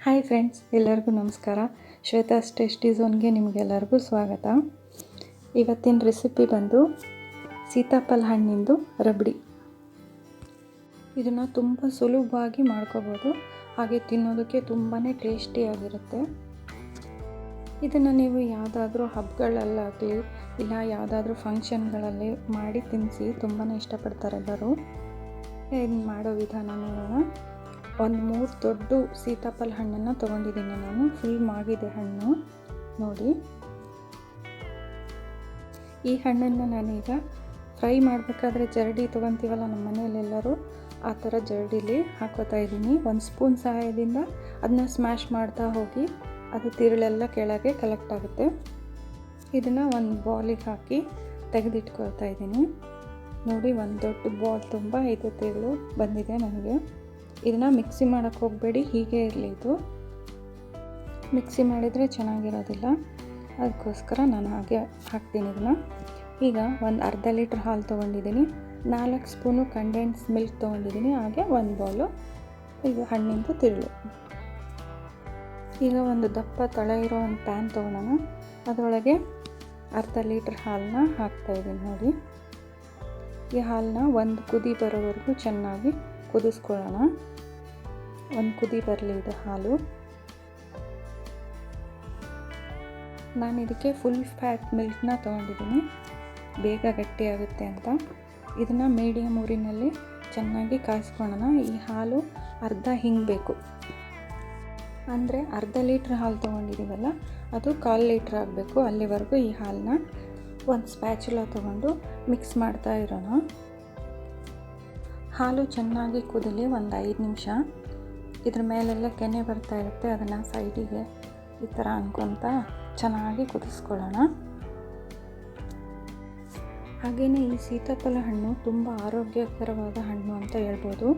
Hi friends, ಎಲ್ಲರಿಗೂ ನಮಸ್ಕಾರ. Shweta's tasty ಝೋನ್ಗೆ ನಿಮಗೆಲ್ಲರಿಗೂ ಸ್ವಾಗತ. ಇವತ್ತಿನ ರೆಸಿಪಿ ಬಂದು ಸೀತಾಫಲ ಹಣ್ಣಿಂದು ರಬಡಿ. ಇದನ್ನು ತುಂಬ ಸುಲಭವಾಗಿ ಮಾಡ್ಕೋಬೋದು, ಹಾಗೆ ತಿನ್ನೋದಕ್ಕೆ ತುಂಬಾ ಟೇಸ್ಟಿಯಾಗಿರುತ್ತೆ. ಇದನ್ನು ನೀವು ಯಾವುದಾದ್ರೂ ಹಬ್ಬಗಳಲ್ಲಾಗಲಿ ಇಲ್ಲ ಯಾವುದಾದ್ರೂ ಫಂಕ್ಷನ್ಗಳಲ್ಲಿ ಮಾಡಿ ತಿನ್ನಿಸಿ ತುಂಬಾ ಇಷ್ಟಪಡ್ತಾರೆ ಎಲ್ಲರೂ. ಇದನ್ನು ಮಾಡೋ ವಿಧಾನ ನೋಡೋಣ. ಒಂದು 3 ದೊಡ್ಡ ಸೀತಾಫಲ ಹಣ್ಣನ್ನು ತೊಗೊಂಡಿದ್ದೀನಿ ನಾನು. ಫುಲ್ ಮಾಗಿದೆ ಹಣ್ಣು ನೋಡಿ. ಈ ಹಣ್ಣನ್ನು ನಾನೀಗ ಫ್ರೈ ಮಾಡಬೇಕಾದ್ರೆ ಜರಡಿ ತೊಗೊತೀವಲ್ಲ ನಮ್ಮ ಮನೆಯಲ್ಲೆಲ್ಲರೂ, ಆ ಥರ ಜರಡಿಲಿ ಹಾಕೋತಾ ಇದ್ದೀನಿ. 1 ಸ್ಪೂನ್ ಸಹಾಯದಿಂದ ಅದನ್ನ ಸ್ಮ್ಯಾಶ್ ಮಾಡ್ತಾ ಹೋಗಿ ಅದು ತಿರುಳೆಲ್ಲ ಕೆಳಗೆ ಕಲೆಕ್ಟ್ ಆಗುತ್ತೆ. ಇದನ್ನು ಒಂದು ಬೌಲಿಗೆ ಹಾಕಿ ತೆಗೆದಿಟ್ಕೊಳ್ತಾ ಇದ್ದೀನಿ ನೋಡಿ. ಒಂದು ದೊಡ್ಡ ಬೌಲ್ ತುಂಬ ಇದು ತಿರುಳು ಬಂದಿದೆ ನನಗೆ. ಇದನ್ನು ಮಿಕ್ಸಿ ಮಾಡೋಕ್ಕೆ ಹೋಗಬೇಡಿ, ಹೀಗೆ ಇರಲಿ. ಇದು ಮಿಕ್ಸಿ ಮಾಡಿದರೆ ಚೆನ್ನಾಗಿರೋದಿಲ್ಲ, ಅದಕ್ಕೋಸ್ಕರ ನಾನು ಹಾಗೆ ಹಾಕ್ತೀನಿ ಇದನ್ನು. ಈಗ ಒಂದು ಅರ್ಧ ಲೀಟ್ರ್ ಹಾಲು ತೊಗೊಂಡಿದ್ದೀನಿ, 4 ಸ್ಪೂನು ಕಂಡೆನ್ಸ್ ಮಿಲ್ಕ್ ತೊಗೊಂಡಿದ್ದೀನಿ, ಹಾಗೆ 1 ಬೌಲು ಇದು ಹಣ್ಣಿಂದು ತಿರುಳು. ಈಗ ಒಂದು ದಪ್ಪ ತಳ ಇರೋ ಒಂದು ಪ್ಯಾನ್ ತೊಗೊಳ್ಳೋಣ. ಅದರೊಳಗೆ ಅರ್ಧ ಲೀಟ್ರ್ ಹಾಲನ್ನ ಹಾಕ್ತಾಯಿದ್ದೀನಿ ನೋಡಿ. ಈ ಹಾಲನ್ನ ಒಂದು ಕುದಿ ಬರೋವರೆಗೂ ಚೆನ್ನಾಗಿ ಕುದಿಸ್ಕೊಳ್ಳೋಣ. ಒಂದು ಕುದಿ ಬರಲಿ ಇದು ಹಾಲು. ನಾನು ಇದಕ್ಕೆ ಫುಲ್ ಫ್ಯಾಟ್ ಮಿಲ್ಕ್ನ ತೊಗೊಂಡಿದ್ದೀನಿ, ಬೇಗ ಗಟ್ಟಿಯಾಗುತ್ತೆ ಅಂತ. ಇದನ್ನು ಮೀಡಿಯಮ್ ಊರಿನಲ್ಲಿ ಚೆನ್ನಾಗಿ ಕಾಯಿಸ್ಕೊಳ್ಳೋಣ. ಈ ಹಾಲು ಅರ್ಧ ಹಿಂಗಬೇಕು, ಅಂದರೆ ಅರ್ಧ ಲೀಟ್ರ್ ಹಾಲು ತೊಗೊಂಡಿದ್ದೀವಲ್ಲ ಅದು 1/4 ಲೀಟ್ರ್ ಆಗಬೇಕು. ಅಲ್ಲಿವರೆಗೂ ಈ ಹಾಲನ್ನ ಒಂದು ಸ್ಪ್ಯಾಚುಲ ತೊಗೊಂಡು ಮಿಕ್ಸ್ ಮಾಡ್ತಾ ಇರೋಣ. ಹಾಲು ಚೆನ್ನಾಗಿ ಕುದಿಲಿ ಒಂದು 5 ನಿಮಿಷ. ಇದ್ರ ಮೇಲೆಲ್ಲ ಕೆನೆ ಬರ್ತಾ ಇರುತ್ತೆ, ಅದನ್ನು ಸೈಡಿಗೆ ಈ ಥರ ಅನ್ಕೊತ ಚೆನ್ನಾಗಿ ಕುದಿಸ್ಕೊಳ್ಳೋಣ. ಹಾಗೆಯೇ ಈ ಸೀತಾಫಲ ಹಣ್ಣು ತುಂಬ ಆರೋಗ್ಯಕರವಾದ ಹಣ್ಣು ಅಂತ ಹೇಳ್ಬೋದು.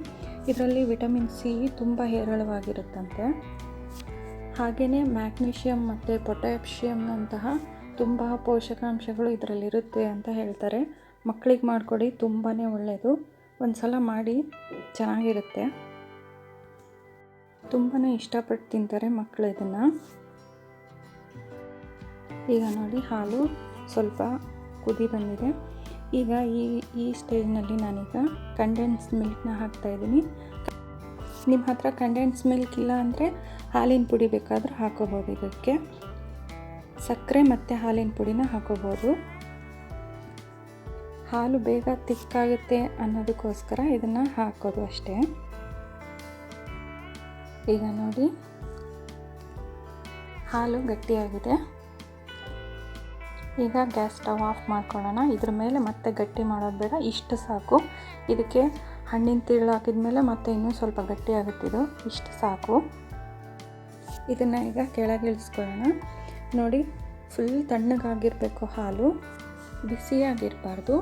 ಇದರಲ್ಲಿ ವಿಟಮಿನ್ ಸಿ ತುಂಬ ಹೇರಳವಾಗಿರುತ್ತಂತೆ. ಹಾಗೆಯೇ ಮ್ಯಾಗ್ನೀಷಿಯಮ್ ಮತ್ತು ಪೊಟ್ಯಾಷಿಯಮ್ನಂತಹ ತುಂಬ ಪೋಷಕಾಂಶಗಳು ಇದರಲ್ಲಿರುತ್ತೆ ಅಂತ ಹೇಳ್ತಾರೆ. ಮಕ್ಕಳಿಗೆ ಮಾಡಿಕೊಡಿ, ತುಂಬಾ ಒಳ್ಳೆಯದು. ಒಂದು ಸಲ ಮಾಡಿ, ಚೆನ್ನಾಗಿರುತ್ತೆ. ತುಂಬಾ ಇಷ್ಟಪಟ್ಟು ತಿಂತಾರೆ ಮಕ್ಕಳು ಇದನ್ನು. ಈಗ ನೋಡಿ ಹಾಲು ಸ್ವಲ್ಪ ಕುದಿ ಬಂದಿದೆ. ಈಗ ಈ ಸ್ಟೇಜ್ನಲ್ಲಿ ನಾನೀಗ ಕಂಡೆನ್ಸ್ ಮಿಲ್ಕ್ನ ಹಾಕ್ತಾಯಿದ್ದೀನಿ. ನಿಮ್ಮ ಹತ್ರ ಕಂಡೆನ್ಸ್ ಮಿಲ್ಕ್ ಇಲ್ಲ ಅಂದರೆ ಹಾಲಿನ ಪುಡಿ ಬೇಕಾದರೂ ಹಾಕೋಬೋದು. ಇದಕ್ಕೆ ಸಕ್ಕರೆ ಮತ್ತು ಹಾಲಿನ ಪುಡಿನ ಹಾಕೋಬೋದು. ಹಾಲು ಬೇಗ ತಿಕ್ಕಾಗುತ್ತೆ ಅನ್ನೋದಕ್ಕೋಸ್ಕರ ಇದನ್ನು ಹಾಕೋದು ಅಷ್ಟೇ. ಈಗ ನೋಡಿ ಹಾಲು ಗಟ್ಟಿಯಾಗಿದೆ. ಈಗ ಗ್ಯಾಸ್ ಸ್ಟವ್ ಆಫ್ ಮಾಡ್ಕೊಳ್ಳೋಣ. ಇದ್ರ ಮೇಲೆ ಮತ್ತೆ ಗಟ್ಟಿ ಮಾಡೋದು ಬೇಡ, ಇಷ್ಟು ಸಾಕು. ಇದಕ್ಕೆ ಹಣ್ಣಿನ ತಿರುಳು ಹಾಕಿದ್ಮೇಲೆ ಮತ್ತೆ ಇನ್ನೂ ಸ್ವಲ್ಪ ಗಟ್ಟಿ ಆಗುತ್ತಿದ್ದು, ಇಷ್ಟು ಸಾಕು. ಇದನ್ನು ಈಗ ಕೆಳಗೆ ಇಳಿಸ್ಕೊಳ್ಳೋಣ. ನೋಡಿ, ಫುಲ್ ತಣ್ಣಗಾಗಿರಬೇಕು ಹಾಲು, ಬಿಸಿಯಾಗಿರಬಾರ್ದು.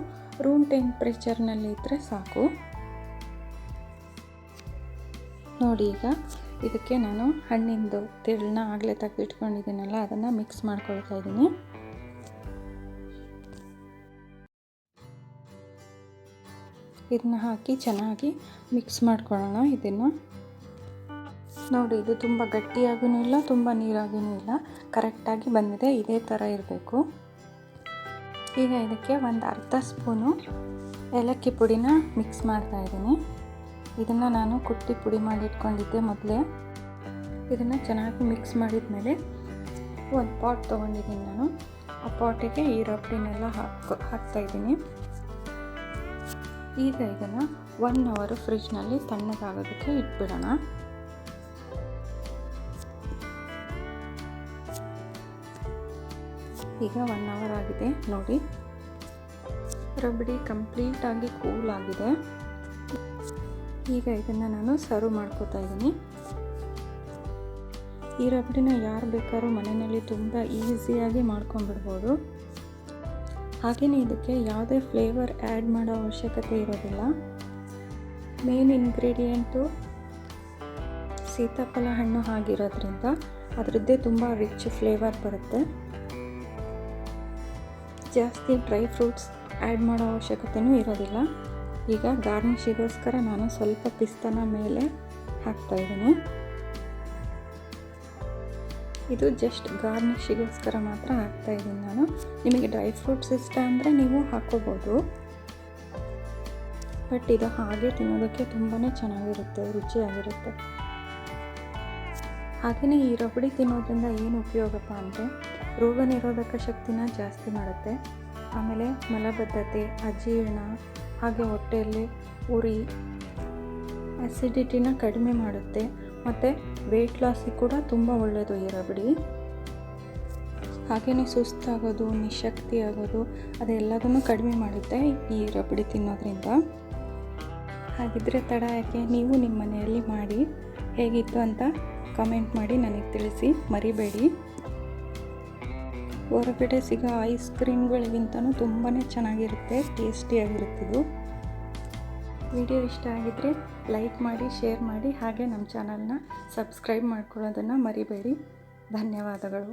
ರೂಮ್ ಟೆಂಪ್ರೇಚರ್ನಲ್ಲಿ ಇದ್ದರೆ ಸಾಕು. ನೋಡಿ ಈಗ ಇದಕ್ಕೆ ನಾನು ಹಣ್ಣಿಂದು ತಿರುಳನ್ನ ಆಗಲೇ ತೆಗೆದಿಟ್ಕೊಂಡಿದ್ದೀನಲ್ಲ, ಅದನ್ನು ಮಿಕ್ಸ್ ಮಾಡ್ಕೊಳ್ತಾ ಇದ್ದೀನಿ. ಇದನ್ನ ಹಾಕಿ ಚೆನ್ನಾಗಿ ಮಿಕ್ಸ್ ಮಾಡ್ಕೊಳ್ಳೋಣ. ಇದನ್ನು ನೋಡಿ, ಇದು ತುಂಬ ಗಟ್ಟಿಯಾಗೂ ಇಲ್ಲ, ತುಂಬ ನೀರಾಗೂ ಇಲ್ಲ, ಕರೆಕ್ಟಾಗಿ ಬಂದಿದೆ. ಇದೇ ಥರ ಇರಬೇಕು. ಈಗ ಇದಕ್ಕೆ ಒಂದು ಅರ್ಧ ಸ್ಪೂನು ಏಲಕ್ಕಿ ಪುಡಿನ ಮಿಕ್ಸ್ ಮಾಡ್ತಾಯಿದ್ದೀನಿ. ಇದನ್ನು ನಾನು ಕುಟ್ಟಿ ಪುಡಿ ಮಾಡಿ ಇಟ್ಕೊಂಡಿದ್ದೆ ಮೊದಲೇ. ಇದನ್ನು ಚೆನ್ನಾಗಿ ಮಿಕ್ಸ್ ಮಾಡಿದ ಮೇಲೆ ಒಂದು ಪಾಟ್ ತೊಗೊಂಡಿದ್ದೀನಿ ನಾನು. ಆ ಪಾಟಿಗೆ ಈ ರಬಡಿನೆಲ್ಲ ಹಾಕ್ತಾಯಿದ್ದೀನಿ. ಈಗ ಇದನ್ನು 1 ಅವರ್ ಫ್ರಿಜ್ನಲ್ಲಿ ತಣ್ಣಗಾಗೋದಕ್ಕೆ ಇಟ್ಬಿಡೋಣ. ಈಗ 1 ಅವರ್ ಆಗಿದೆ ನೋಡಿ. ರಬಡಿ ಕಂಪ್ಲೀಟಾಗಿ ಕೂಲ್ ಆಗಿದೆ. ಈಗ ಇದನ್ನು ನಾನು ಸರ್ವ್ ಮಾಡ್ಕೋತಾ ಇದ್ದೀನಿ. ಈ ರಬಡಿನ ಯಾರು ಬೇಕಾದ್ರೂ ಮನೆಯಲ್ಲಿ ತುಂಬ ಈಸಿಯಾಗಿ ಮಾಡ್ಕೊಂಡ್ಬಿಡ್ಬೋದು. ಹಾಗೆಯೇ ಇದಕ್ಕೆ ಯಾವುದೇ ಫ್ಲೇವರ್ ಆ್ಯಡ್ ಮಾಡೋ ಅವಶ್ಯಕತೆ ಇರೋದಿಲ್ಲ. ಮೇನ್ ಇಂಗ್ರೀಡಿಯೆಂಟು ಸೀತಾಫಲ ಹಣ್ಣು ಆಗಿರೋದ್ರಿಂದ ಅದರದ್ದೇ ತುಂಬ ರಿಚ್ ಫ್ಲೇವರ್ ಬರುತ್ತೆ. ಜಾಸ್ತಿ ಡ್ರೈ ಫ್ರೂಟ್ಸ್ ಆ್ಯಡ್ ಮಾಡೋ ಅವಶ್ಯಕತೆಯೂ ಇರೋದಿಲ್ಲ. ಈಗ ಗಾರ್ನಿಷಿಗೋಸ್ಕರ ನಾನು ಸ್ವಲ್ಪ ಪಿಸ್ತಾನ ಮೇಲೆ ಹಾಕ್ತಾಯಿದ್ದೀನಿ. ಇದು ಜಸ್ಟ್ ಗಾರ್ನಿಷಿಗೋಸ್ಕರ ಮಾತ್ರ ಹಾಕ್ತಾಯಿದ್ದೀನಿ ನಾನು. ನಿಮಗೆ ಡ್ರೈ ಫ್ರೂಟ್ಸ್ ಇಷ್ಟ ಅಂದರೆ ನೀವು ಹಾಕ್ಕೋಬೋದು, ಬಟ್ ಇದು ಹಾಗೆ ತಿನ್ನೋದಕ್ಕೆ ತುಂಬಾ ಚೆನ್ನಾಗಿರುತ್ತೆ, ರುಚಿಯಾಗಿರುತ್ತೆ. ಹಾಗೆಯೇ ಈ ರಬಡಿ ತಿನ್ನೋದ್ರಿಂದ ಏನು ಉಪಯೋಗಪ್ಪ ಅಂದರೆ ರೋಗ ನಿರೋಧಕ ಶಕ್ತಿನ ಜಾಸ್ತಿ ಮಾಡುತ್ತೆ. ಆಮೇಲೆ ಮಲಬದ್ಧತೆ, ಅಜೀರ್ಣ, ಹಾಗೆ ಹೊಟ್ಟೆಯಲ್ಲಿ ಉರಿ, ಆ್ಯಸಿಡಿಟಿನ ಕಡಿಮೆ ಮಾಡುತ್ತೆ. ಮತ್ತು ವೆಯ್ಟ್ ಲಾಸಿಗೆ ಕೂಡ ತುಂಬ ಒಳ್ಳೆಯದು ಈ ರಬಡಿ. ಹಾಗೆಯೇ ಸುಸ್ತಾಗೋದು, ನಿಶಕ್ತಿ ಆಗೋದು ಅದೆಲ್ಲದನ್ನು ಕಡಿಮೆ ಮಾಡುತ್ತೆ ಈ ರಬಡಿ ತಿನ್ನೋದ್ರಿಂದ. ಹಾಗಿದ್ದರೆ ತಡ ಯಾಕೆ, ನೀವು ನಿಮ್ಮ ಮನೆಯಲ್ಲಿ ಮಾಡಿ ಹೇಗಿತ್ತು ಅಂತ ಕಮೆಂಟ್ ಮಾಡಿ ನನಗೆ ತಿಳಿಸಿ ಮರಿಬೇಡಿ. ಹೊರಗಡೆ ಸಿಗೋ ಐಸ್ ಕ್ರೀಮ್ಗಳಿಗಿಂತನೂ ತುಂಬಾ ಚೆನ್ನಾಗಿರುತ್ತೆ, ಟೇಸ್ಟಿಯಾಗಿರುತ್ತಿದ್ದು. ವಿಡಿಯೋ ಇಷ್ಟ ಆಗಿದ್ದರೆ ಲೈಕ್ ಮಾಡಿ, ಶೇರ್ ಮಾಡಿ, ಹಾಗೆ ನಮ್ಮ ಚಾನಲ್ನ ಸಬ್ಸ್ಕ್ರೈಬ್ ಮಾಡ್ಕೊಳ್ಳೋದನ್ನು ಮರಿಬೇಡಿ. ಧನ್ಯವಾದಗಳು.